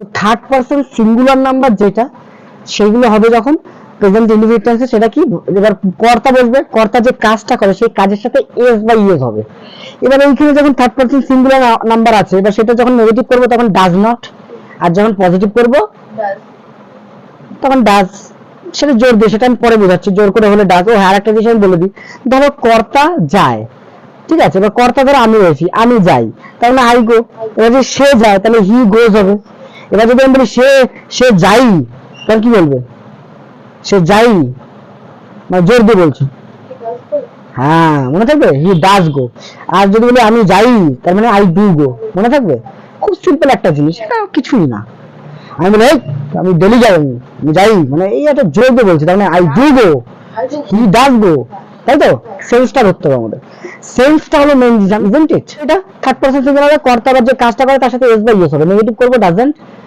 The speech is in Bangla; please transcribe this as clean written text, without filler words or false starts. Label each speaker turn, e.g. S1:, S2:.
S1: থার্ড পারসন সিঙ্গুলার নাম্বার যেটা, সেগুলো হবে যখন প্রেজেন্ট ইন্ডিফিনিট টেন্সে। সেটা কি, এবার কর্তা বসবে, কর্তা যে কাজটা করে সেই কাজের সাথে এস বা ইএস হবে। এবার এইখানে যখন থার্ড পারসন সিঙ্গুলার নাম্বার আছে, এবার সেটা যখন নেগেটিভ করবো তখন ডাজ নট, আর যখন পজিটিভ করবো তখন ডাজ। সেটা জোর দিয়ে, সেটা আমি পরে বোঝাচ্ছি, জোর করে হলে ডাজ। ও আর একটা জিনিস আমি বলে দিই, ধরো কর্তা যায়, ঠিক আছে, এবার কর্তা ধরো আমি রয়েছি, আমি যাই, তার মানে আই গো। এবার যদি সে যায় তাহলে হি গোজ হবে। এবার যদি আমি বলি সে যাই, তাহলে কি বলবে? সে যাই, মানে জোর দিয়ে বলছি, হ্যাঁ মনে থাকবে, হি ডাজ গো। আর যদি বলি আমি যাই, তার মানে আই ডু গো, মনে থাকবে? খুব সিম্পল একটা জিনিস, এটা কিছুই না। আমি বলি আমি ডেলি যাই, আমি যাই, মানে এই একটা জোর দিয়ে বলছি, তার মানে I do go, he does go, তাই তো? সেন্সটা ধরতে হবে আমাদের, সেন্সটা হলো মেইন রিজন, ইজন্ট ইট? এটা থার্ড পারসন সিঙ্গুলারে কর্তা যে কাজটা করে তার সাথে এস বা ইএস হবে, নেগেটিভ করবো ডাজন্ট,